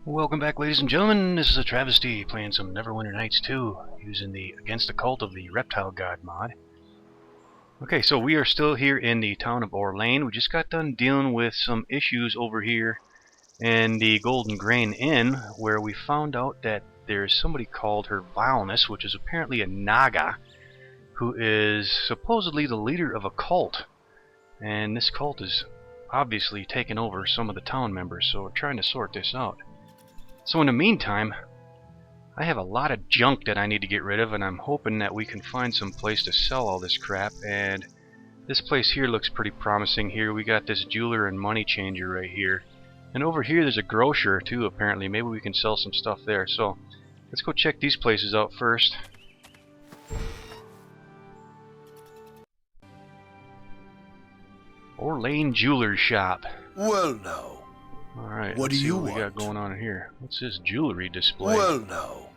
Welcome back, ladies and gentlemen. This is AhTravesty playing some Neverwinter Nights 2 using the Against the Cult of the Reptile God mod. Okay, so we are still here in the town of Orlane. We just got done dealing with some issues over here in the Golden Grain Inn, where we found out that there's somebody called her Vileness, which is apparently a Naga, who is supposedly the leader of a cult. And this cult is obviously taking over some of the town members, so we're trying to sort this out. So in the meantime, I have a lot of junk that I need to get rid of, and I'm hoping that we can find some place to sell all this crap. And this place here looks pretty promising here. We got this jeweler and money changer right here. And over here there's a grocer too, apparently. Maybe we can sell some stuff there. So let's go check these places out first. Orlane Jeweler's Shop. Well, now. Alright, What do you want? We got going on here. What's this jewelry display? Well, now.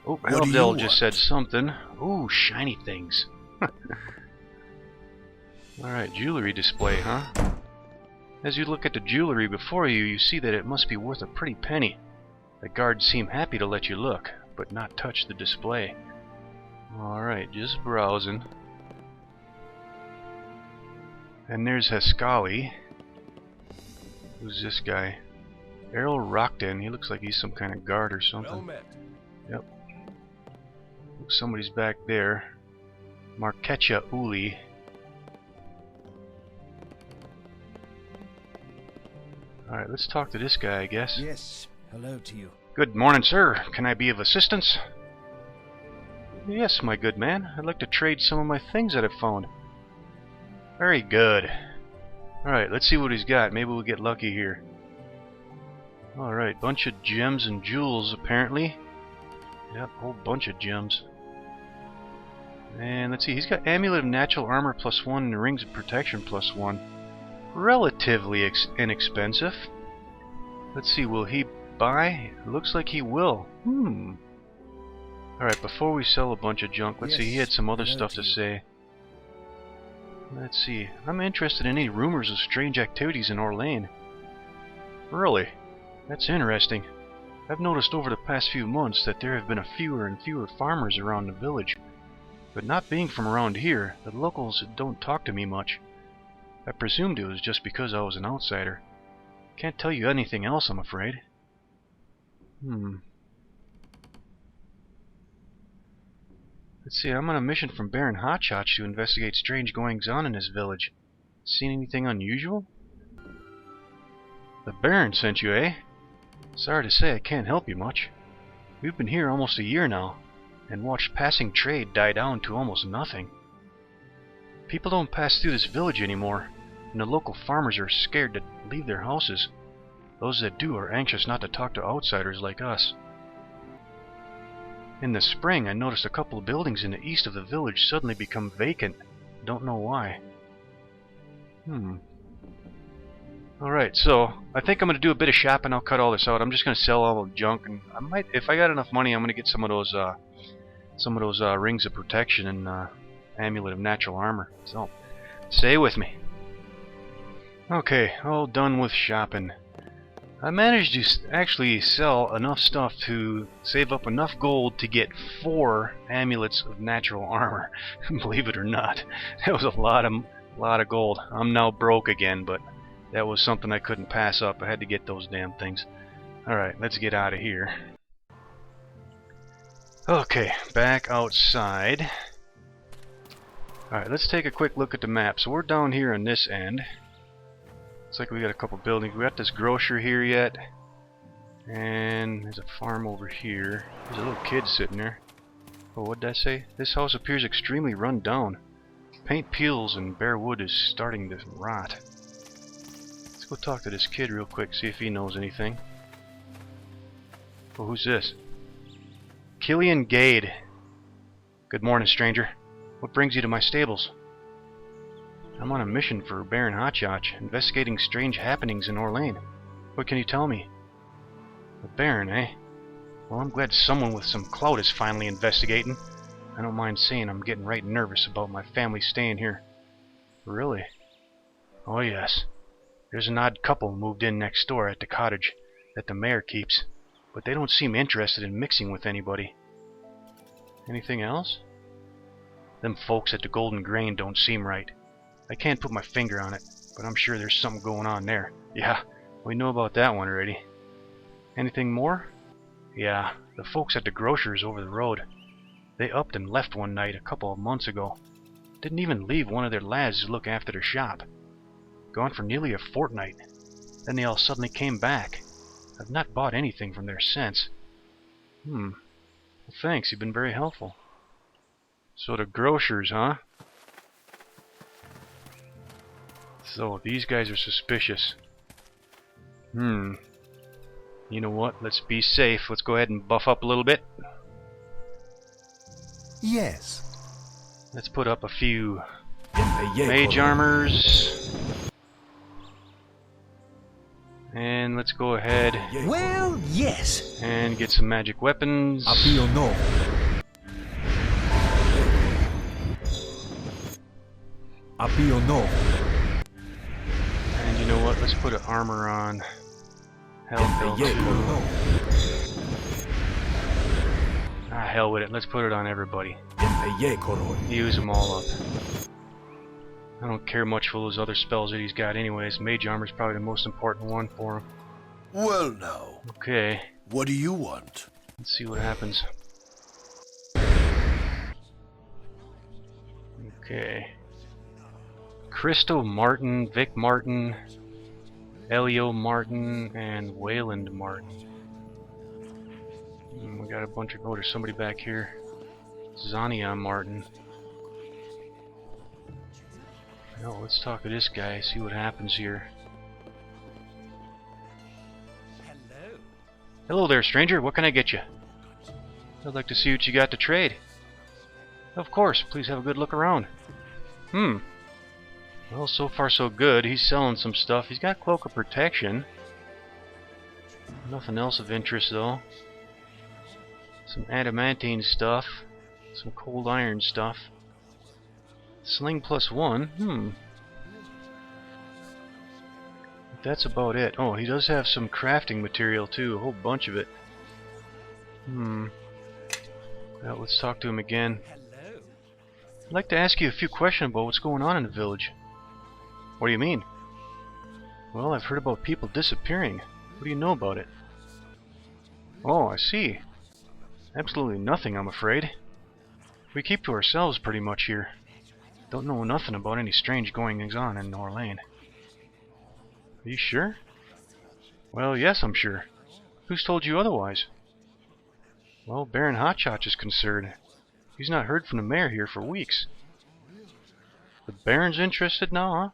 Oh, What do you Eldel want? just said something. Ooh, shiny things. Alright, jewelry display, huh? As you look at the jewelry before you, you see that it must be worth a pretty penny. The guards seem happy to let you look, but not touch the display. Alright, just browsing. And there's Heskali. Who's this guy? Errol Rockden. He looks like he's some kind of guard or something. Well met. Yep. Looks somebody's back there. Markecha Uli. Alright, let's talk to this guy, I guess. Yes, hello to you. Good morning, sir. Can I be of assistance? Yes, my good man. I'd like to trade some of my things that I've found. Very good. Alright, let's see what he's got. Maybe we'll get lucky here. Alright, bunch of gems and jewels, apparently. Yep, whole bunch of gems. And let's see, he's got Amulet of Natural Armor +1 and Rings of Protection +1. Relatively inexpensive. Let's see, will he buy? Looks like he will. Alright, before we sell a bunch of junk, let's see, he had some other stuff to say. Let's see, I'm interested in any rumors of strange activities in Orlane. Really? That's interesting. I've noticed over the past few months that there have been fewer and fewer farmers around the village. But not being from around here, the locals don't talk to me much. I presumed it was just because I was an outsider. Can't tell you anything else, I'm afraid. Let's see, I'm on a mission from Baron Hotchotch to investigate strange goings-on in this village. Seen anything unusual? The Baron sent you, eh? Sorry to say I can't help you much. We've been here almost a year now, and watched passing trade die down to almost nothing. People don't pass through this village anymore, and the local farmers are scared to leave their houses. Those that do are anxious not to talk to outsiders like us. In the spring, I noticed a couple of buildings in the east of the village suddenly become vacant. Don't know why. Alright, so I think I'm going to do a bit of shopping. I'll cut all this out. I'm just going to sell all the junk, and I might, if I got enough money, I'm going to get some of those Rings of Protection and Amulet of Natural Armor. So, stay with me. Okay, all done with shopping. I managed to actually sell enough stuff to save up enough gold to get 4 amulets of natural armor. Believe it or not, that was a lot of gold. I'm now broke again, but that was something I couldn't pass up. I had to get those damn things. Alright, let's get out of here. Okay, back outside. Alright, let's take a quick look at the map. So we're down here on this end. Looks like we got a couple buildings. We got this grocer here yet. And there's a farm over here. There's a little kid sitting there. Oh, what'd that say? This house appears extremely run down. Paint peels and bare wood is starting to rot. Let's go talk to this kid real quick, see if he knows anything. Oh, who's this? Killian Gade. Good morning, stranger. What brings you to my stables? I'm on a mission for Baron Hotchotch, investigating strange happenings in Orlane. What can you tell me? The Baron, eh? Well, I'm glad someone with some clout is finally investigating. I don't mind saying I'm getting right nervous about my family staying here. Really? Oh yes. There's an odd couple moved in next door at the cottage that the mayor keeps. but they don't seem interested in mixing with anybody. Anything else? Them folks at the Golden Grain don't seem right. I can't put my finger on it, but I'm sure there's something going on there. Yeah, we know about that one already. Anything more? Yeah, the folks at the grocers over the road. They upped and left one night a couple of months ago. Didn't even leave one of their lads to look after their shop. Gone for nearly a fortnight. Then they all suddenly came back. I've not bought anything from there since. Well, thanks, you've been very helpful. So the grocers, huh? So these guys are suspicious. You know what? Let's be safe. Let's go ahead and buff up a little bit. Yes. Let's put up a few mage armors. And let's go ahead. Well, yes. And get some magic weapons. Appeal no. Appeal no. And you know what? Let's put an armor on. Hell, hell with it. Let's put it on everybody. Use them all up. I don't care much for those other spells that he's got anyways. Mage armor's probably the most important one for him. Well now. Okay. What do you want? Let's see what happens. Okay. Christo Martin, Vic Martin, Elio Martin, and Wayland Martin. We got a bunch of... Oh, there's somebody back here. Zania Martin. Oh, let's talk to this guy, see what happens here. Hello. Hello there, stranger. What can I get you? I'd like to see what you got to trade. Of course. Please have a good look around. Well, so far so good. He's selling some stuff. He's got Cloak of Protection. Nothing else of interest, though. Some adamantine stuff. Some cold iron stuff. Sling +1. That's about it. Oh, he does have some crafting material, too. A whole bunch of it. Well, let's talk to him again. Hello. I'd like to ask you a few questions about what's going on in the village. What do you mean? Well, I've heard about people disappearing. What do you know about it? Oh, I see. Absolutely nothing, I'm afraid. We keep to ourselves pretty much here. Don't know nothing about any strange goings-on in Orlane. Are you sure? Well, yes, I'm sure. Who's told you otherwise? Well, Baron Hotchotch is concerned. He's not heard from the mayor here for weeks. The Baron's interested now, huh?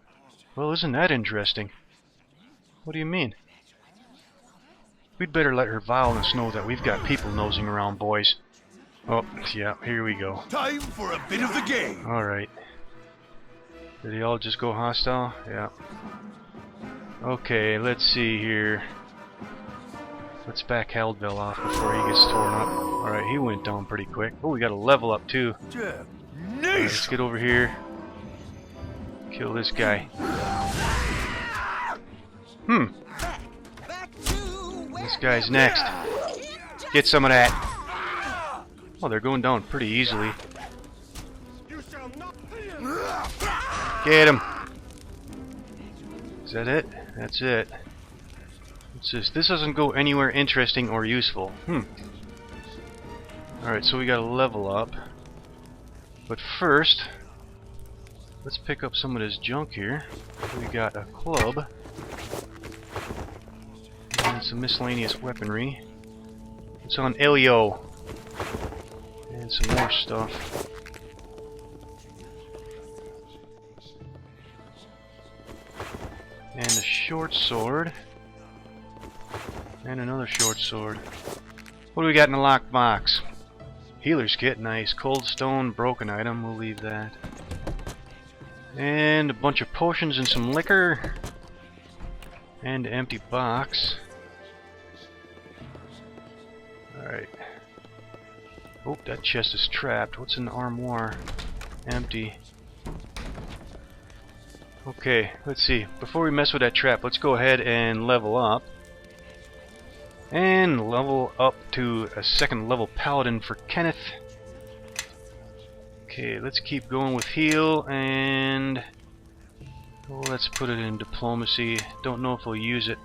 Well, isn't that interesting? What do you mean? We'd better let her vileness know that we've got people nosing around, boys. Oh, yeah, here we go. Time for a bit of the game. Alright. Did they all just go hostile? Yeah. Okay, let's see here. Let's back Haldville off before he gets torn up. Alright, he went down pretty quick. Oh, we got a level up too. Alright, let's get over here. Kill this guy. This guy's next. Get some of that. Oh, they're going down pretty easily. Get him. Is that it? That's it. What's this? This doesn't go anywhere interesting or useful. Alright, so we gotta level up. But first, let's pick up some of this junk here. We got a club. And some miscellaneous weaponry. It's on Elio. And some more stuff. And a short sword. And another short sword. What do we got in the lockbox? Healer's kit, nice. Cold stone, broken item, we'll leave that. And a bunch of potions and some liquor. And an empty box. Alright. Oh, that chest is trapped. What's in the armoire? Empty. Okay, let's see. Before we mess with that trap, let's go ahead and level up. And level up to a second level paladin for Kenneth. Okay, let's keep going with heal, and let's put it in diplomacy. Don't know if we'll use it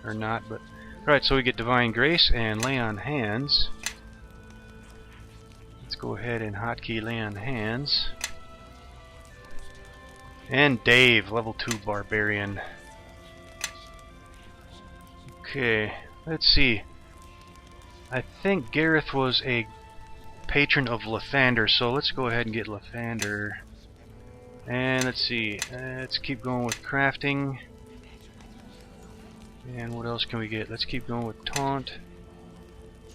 or not, but alright, so we get divine grace and lay on hands. Let's go ahead and hotkey lay on hands. And Dave, level 2 barbarian. Okay, let's see. I think Gareth was a patron of Lathander, so let's go ahead and get Lathander. And let's see, let's keep going with crafting. And what else can we get? Let's keep going with taunt.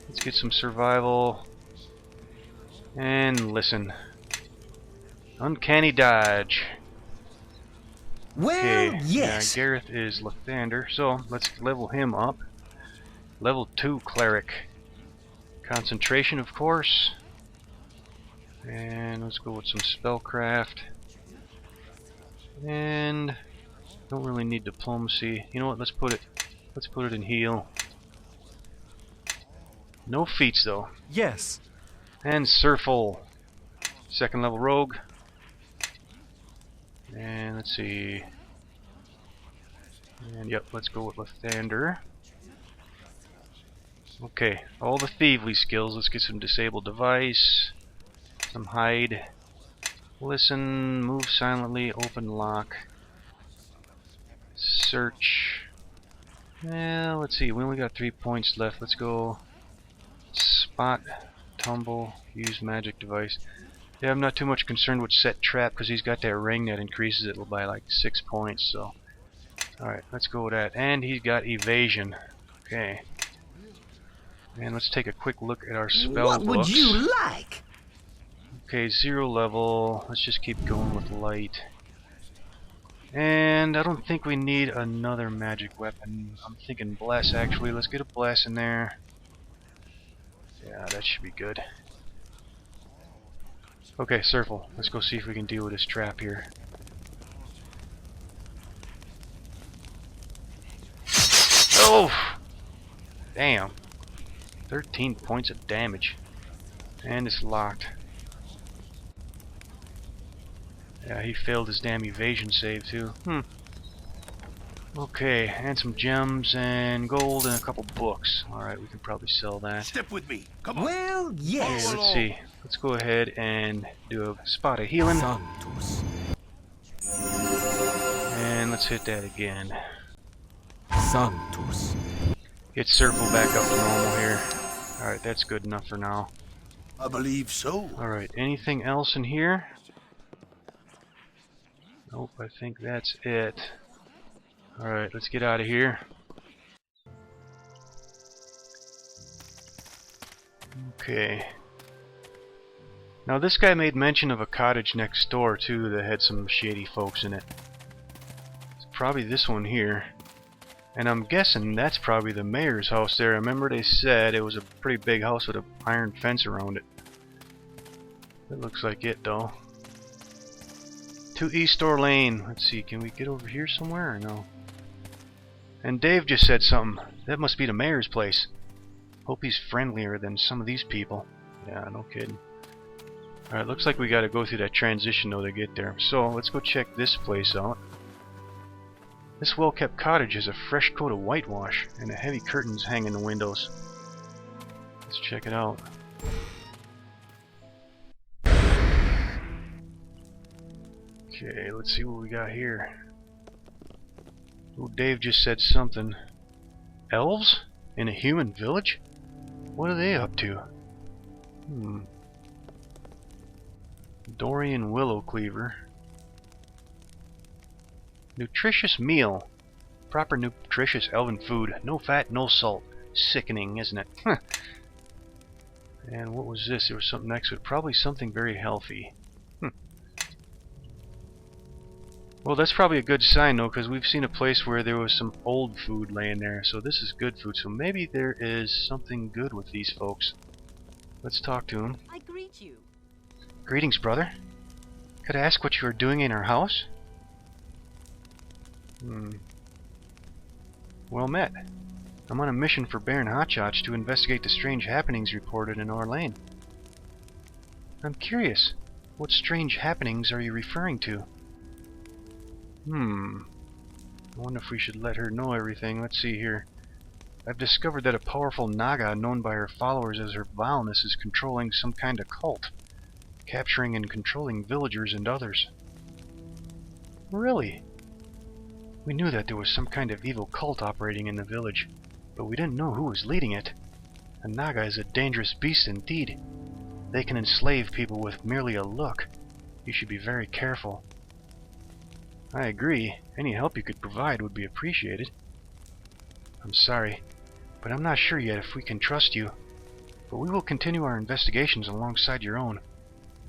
Let's get some survival. And listen. Uncanny dodge. Well, Okay, yes. yeah, Gareth is Lathander, so let's level him up. Level 2 cleric. Concentration, of course. And let's go with some spellcraft. And don't really need diplomacy. You know what? Let's put it in heal. No feats though. Yes. And Surful, second level rogue. And let's see. And yep, let's go with Lathander. Okay, all the thievery skills. Let's get some disable device, some hide, listen, move silently, open lock, search. Well, let's see. We only got 3 points left. Let's go spot, tumble, use magic device. Yeah, I'm not too much concerned with set trap because he's got that ring that increases it by like 6 points. So, all right, let's go with that. And he's got evasion. Okay. And let's take a quick look at our spell What would books. you like? Okay, 0 level. Let's just keep going with light. And I don't think we need another magic weapon. I'm thinking bless actually. Let's get a bless in there. Yeah, that should be good. Okay, Surful. Let's go see if we can deal with this trap here. Oh! Damn. 13 points of damage. And it's locked. Yeah, he failed his damn evasion save too. Okay, and some gems and gold and a couple books. Alright, we can probably sell that. Step with me. Come on. Well, Okay, yes. let's see. Let's go ahead and do a spot of healing. Sanctus. And let's hit that again. Sanctus. Get Circle back up to normal here. Alright, that's good enough for now. I believe so. Alright, anything else in here? Nope, I think that's it. Alright, let's get out of here. Okay. Now this guy made mention of a cottage next door too that had some shady folks in it. It's probably this one here. And I'm guessing that's probably the mayor's house there. I remember they said it was a pretty big house with an iron fence around it. It looks like it though. To East Door Lane. Let's see, can we get over here somewhere or no? And Dave just said something. That must be the mayor's place. Hope he's friendlier than some of these people. Yeah, no kidding. Alright, looks like we gotta go through that transition though to get there. So, let's go check this place out. This well-kept cottage has a fresh coat of whitewash and the heavy curtains hang in the windows. Let's check it out. Okay, let's see what we got here. Oh, Dave just said something. Elves? In a human village? What are they up to? Dorian Willow Cleaver. Nutritious meal. Proper nutritious elven food. No fat, no salt. Sickening, isn't it? And what was this? There was something next to it. Probably something very healthy. Well, that's probably a good sign, though, because we've seen a place where there was some old food laying there. So this is good food. So maybe there is something good with these folks. Let's talk to them. I greet you. Greetings, brother. Could I ask what you are doing in our house? Well met. I'm on a mission for Baron Hotchotch to investigate the strange happenings reported in Orlane. I'm curious. What strange happenings are you referring to? I wonder if we should let her know everything. Let's see here. I've discovered that a powerful Naga known by her followers as her vileness is controlling some kind of cult, capturing and controlling villagers and others. Really? We knew that there was some kind of evil cult operating in the village, but we didn't know who was leading it. A Naga is a dangerous beast indeed. They can enslave people with merely a look. You should be very careful. I agree. Any help you could provide would be appreciated. I'm sorry, but I'm not sure yet if we can trust you. But we will continue our investigations alongside your own.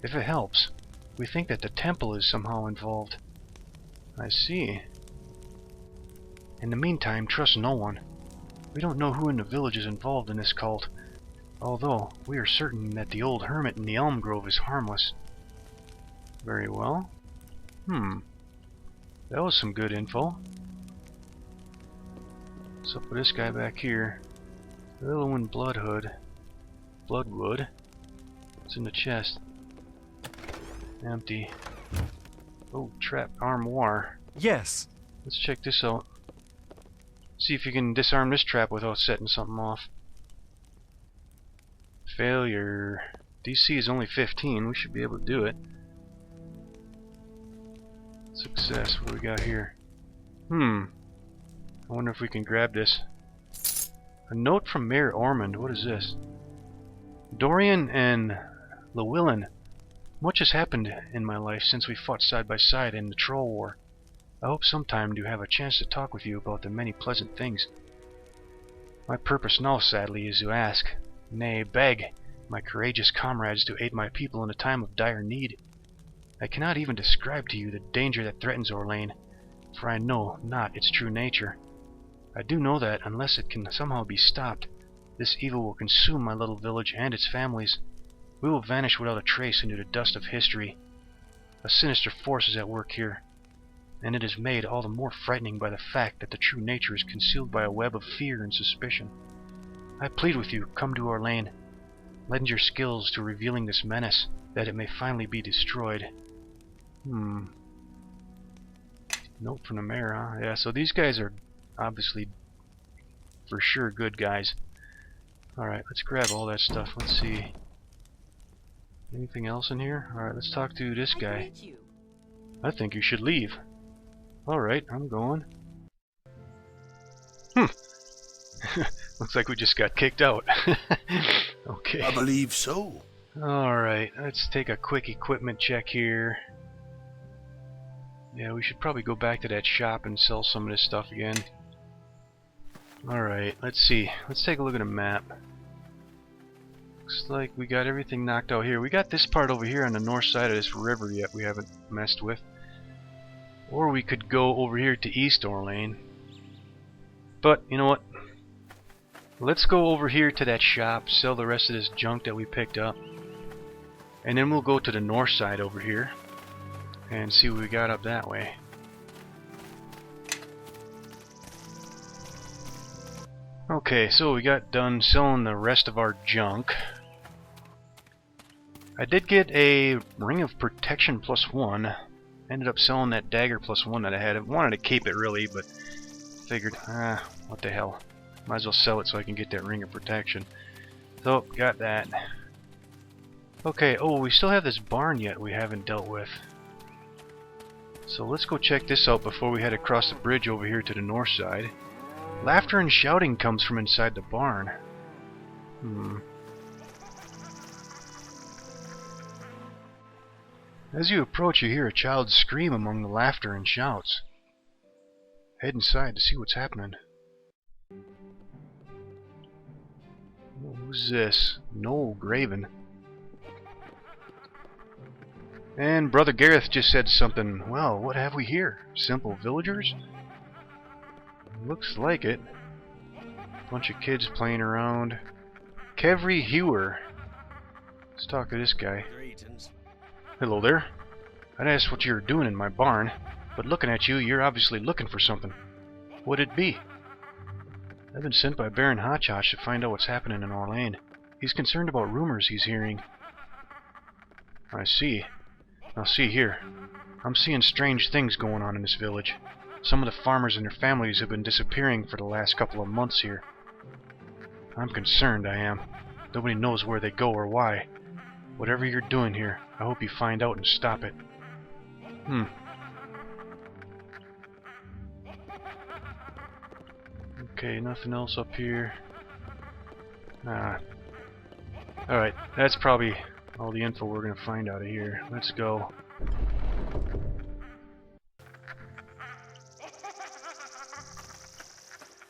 If it helps, we think that the temple is somehow involved. I see. In the meantime, trust no one. We don't know who in the village is involved in this cult, although we are certain that the old hermit in the elm grove is harmless. Very well. That was some good info. What's up with this guy back here? Illowin Bloodwood. What's in the chest? Empty. Oh, trap armoire. Yes. Let's check this out. See if you can disarm this trap without setting something off. Failure. DC is only 15. We should be able to do it. Success. What do we got here? I wonder if we can grab this. A note from Mayor Ormond. What is this? Dorian and Llewellyn. Much has happened in my life since we fought side by side in the Troll War. I hope sometime to have a chance to talk with you about the many pleasant things. My purpose now, sadly, is to ask, nay, beg, my courageous comrades to aid my people in a time of dire need. I cannot even describe to you the danger that threatens Orlane, for I know not its true nature. I do know that, unless it can somehow be stopped, this evil will consume my little village and its families. We will vanish without a trace into the dust of history. A sinister force is at work here, and it is made all the more frightening by the fact that the true nature is concealed by a web of fear and suspicion. I plead with you, come to Orlane. Lend your skills to revealing this menace, that it may finally be destroyed. Note from the mayor, huh? Yeah, so these guys are obviously for sure good guys. Alright, let's grab all that stuff. Let's see. Anything else in here? Alright, let's talk to this guy. I think you should leave. Alright, I'm going. Looks like we just got kicked out. Okay. I believe so. Alright, let's take a quick equipment check here. Yeah, we should probably go back to that shop and sell some of this stuff again. Alright, let's see. Let's take a look at a map. Looks like we got everything knocked out here. We got this part over here on the north side of this river yet we haven't messed with. Or we could go over here to East Orlane. But, you know what? Let's go over here to that shop, sell the rest of this junk that we picked up. And then we'll go to the north side over here and see what we got up that way. Okay, so we got done selling the rest of our junk. I did get a Ring of Protection +1. Ended up selling that dagger +1 that I had. I wanted to keep it really, but figured, what the hell. Might as well sell it so I can get that Ring of Protection. So, got that. Okay, oh, we still have this barn yet we haven't dealt with. So let's go check this out before we head across the bridge over here to the north side. Laughter and shouting comes from inside the barn. As you approach, you hear a child scream among the laughter and shouts. Head inside to see what's happening. Who's this? Noel Graven. And Brother Gareth just said something. Well, what have we here? Simple villagers? Looks like it. Bunch of kids playing around. Kevry Hewer. Let's talk to this guy. Hello there. I'd asked what you were doing in my barn, but looking at you, you're obviously looking for something. What'd it be? I've been sent by Baron Hotchotch to find out what's happening in Orlane. He's concerned about rumors he's hearing. I see. Now see here. I'm seeing strange things going on in this village. Some of the farmers and their families have been disappearing for the last couple of months here. I'm concerned, I am. Nobody knows where they go or why. Whatever you're doing here, I hope you find out and stop it. Okay, nothing else up here. Alright, that's probably all the info we're going to find out of here. Let's go.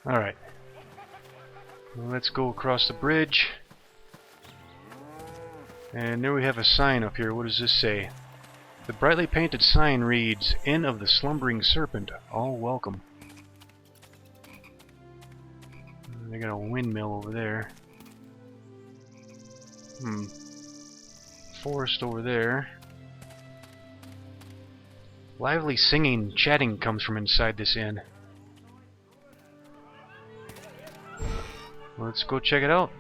Alright. Well, let's go across the bridge. And there we have a sign up here. What does this say? The brightly painted sign reads, Inn of the Slumbering Serpent, all welcome. They got a windmill over there. Forest over there. Lively singing, chatting comes from inside this inn. Let's go check it out.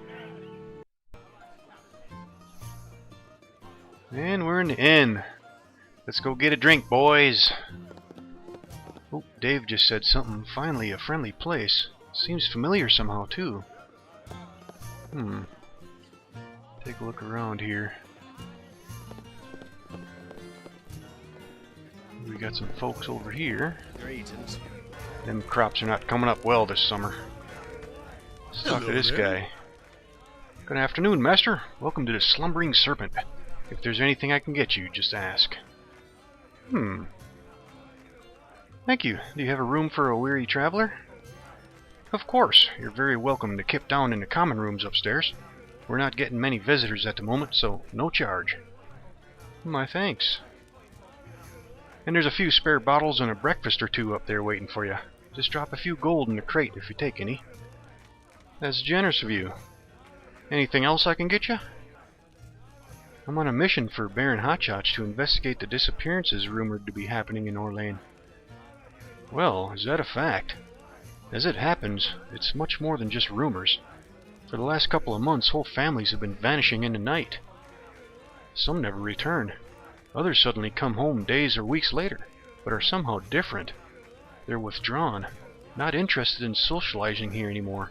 And we're in the inn. Let's go get a drink, boys. Oh, Dave just said something. Finally, a friendly place. Seems familiar somehow, too. Take a look around here. We got some folks over here. Greetings. Them crops are not coming up well this summer. Let's talk to this guy. Good afternoon, master. Welcome to the Slumbering Serpent. If there's anything I can get you, just ask. Thank you. Do you have a room for a weary traveler? Of course. You're very welcome to kip down in the common rooms upstairs. We're not getting many visitors at the moment, so no charge. My thanks. And there's a few spare bottles and a breakfast or two up there waiting for you. Just drop a few gold in the crate if you take any. That's generous of you. Anything else I can get you? I'm on a mission for Baron Hotchotch to investigate the disappearances rumored to be happening in Orlane. Well, is that a fact? As it happens, it's much more than just rumors. For the last couple of months, whole families have been vanishing in the night. Some never return. Others suddenly come home days or weeks later, but are somehow different. They're withdrawn, not interested in socializing here anymore.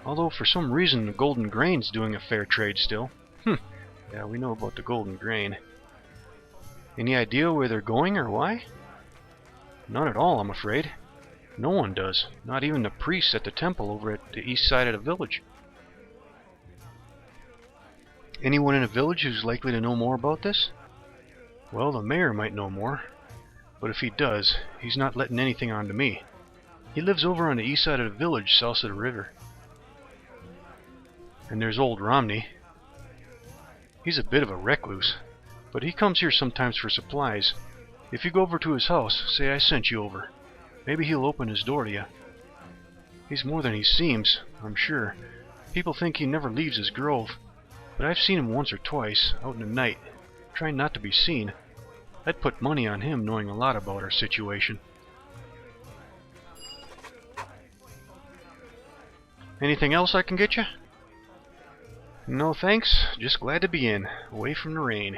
Although for some reason the golden grain's doing a fair trade still. Yeah, we know about the golden grain. Any idea where they're going or why? None at all, I'm afraid. No one does, not even the priests at the temple over at the east side of the village. Anyone in the village who's likely to know more about this? Well, the mayor might know more, but if he does, he's not letting anything on to me. He lives over on the east side of the village, south of the river. And there's old Romney. He's a bit of a recluse, but he comes here sometimes for supplies. If you go over to his house, say I sent you over. Maybe he'll open his door to you. He's more than he seems, I'm sure. People think he never leaves his grove, but I've seen him once or twice, out in the night, trying not to be seen. I'd put money on him knowing a lot about our situation. Anything else I can get you? No thanks, just glad to be in, away from the rain.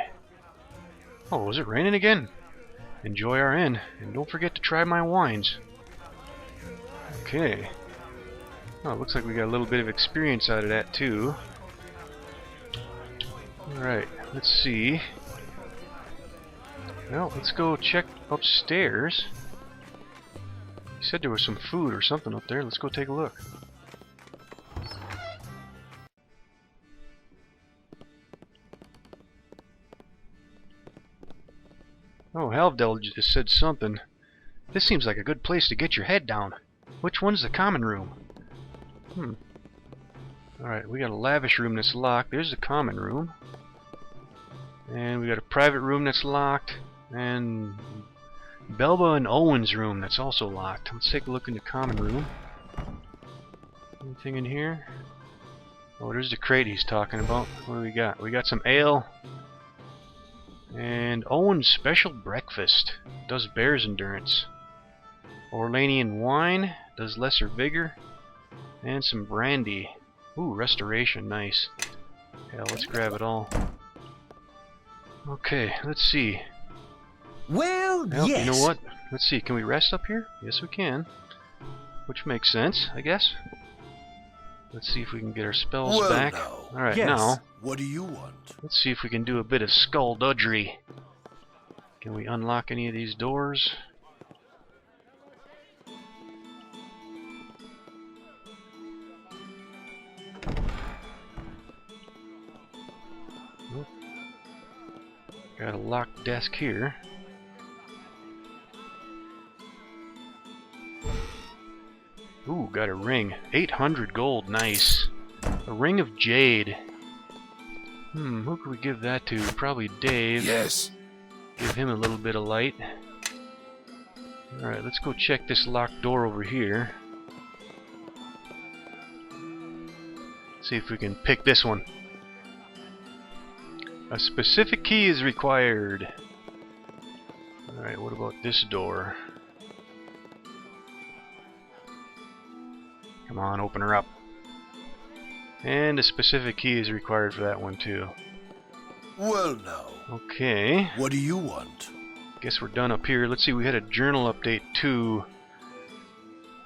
Oh, was it raining again? Enjoy our inn, and don't forget to try my wines. Okay. Oh, looks like we got a little bit of experience out of that too. Alright, let's see. Well, let's go check upstairs. He said there was some food or something up there. Let's go take a look. Oh, Halvdell just said something. This seems like a good place to get your head down. Which one's the common room? Alright, we got a lavish room that's locked. There's the common room. And we got a private room that's locked. And Belba and Owen's room that's also locked. Let's take a look in the common room. Anything in here? Oh, there's the crate he's talking about. What do we got? We got some ale. And Owen's special breakfast. Does bear's endurance. Orlanian wine. Does lesser vigor. And some brandy. Ooh, restoration, nice. Yeah, let's grab it all. Okay, let's see. Well, Well, yes. you know what? Let's see, can we rest up here? Yes, we can. Which makes sense, I guess. Let's see if we can get our spells Well, back. now. Alright, Yes. now, What do you want? let's see if we can do a bit of skullduggery. Can we unlock any of these doors? Nope. Got a locked desk here. Ooh, got a ring. 800 gold, nice. A ring of jade. Who could we give that to? Probably Dave. Yes. Give him a little bit of light. Alright, let's go check this locked door over here. See if we can pick this one. A specific key is required. Alright, what about this door? Come on, open her up. And a specific key is required for that one too. Well, now. Okay. What do you want? Guess we're done up here. Let's see, we had a journal update too.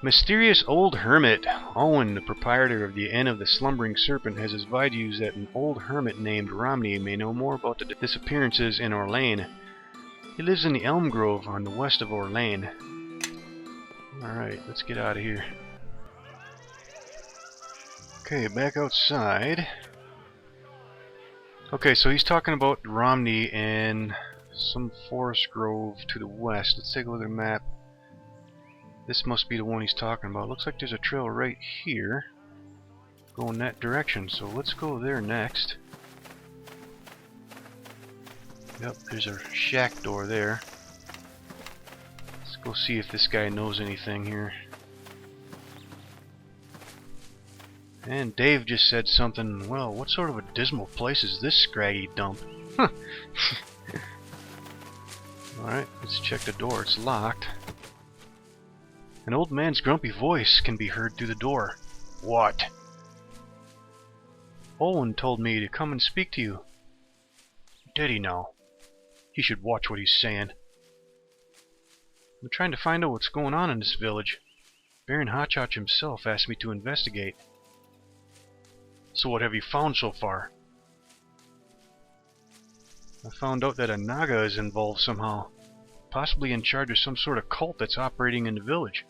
Mysterious old hermit. Owen, the proprietor of the Inn of the Slumbering Serpent, has advised you that an old hermit named Romney may know more about the disappearances in Orlane. He lives in the Elm Grove on the west of Orlane. Alright, let's get out of here. Okay, back outside. Okay, so he's talking about Romney and some forest grove to the west. Let's take a look at the map. This must be the one he's talking about. Looks like there's a trail right here going that direction, so let's go there next. Yep, there's a shack door there. Let's go see if this guy knows anything here. And Dave just said something, well, what sort of a dismal place is this scraggy dump? Huh. Alright, let's check the door. It's locked. An old man's grumpy voice can be heard through the door. What? Owen told me to come and speak to you. Did he now? He should watch what he's saying. I'm trying to find out what's going on in this village. Baron Hotchotch himself asked me to investigate. So what have you found so far? I found out that a Naga is involved somehow. Possibly in charge of some sort of cult that's operating in the village.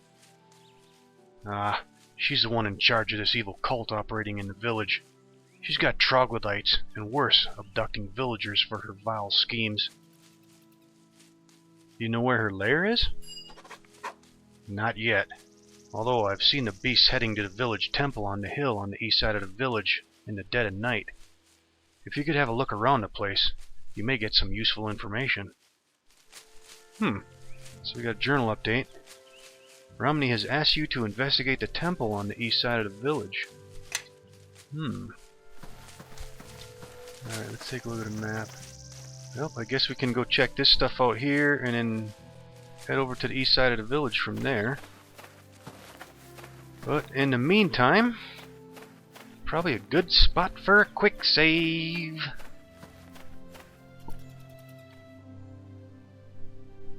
Ah, she's the one in charge of this evil cult operating in the village. She's got troglodytes, and worse, abducting villagers for her vile schemes. Do you know where her lair is? Not yet. Although I've seen the beasts heading to the village temple on the hill on the east side of the village in the dead of night. If you could have a look around the place, you may get some useful information. So we got a journal update. Romney has asked you to investigate the temple on the east side of the village. Alright, let's take a look at the map. Well, I guess we can go check this stuff out here and then head over to the east side of the village from there. But in the meantime, probably a good spot for a quick save.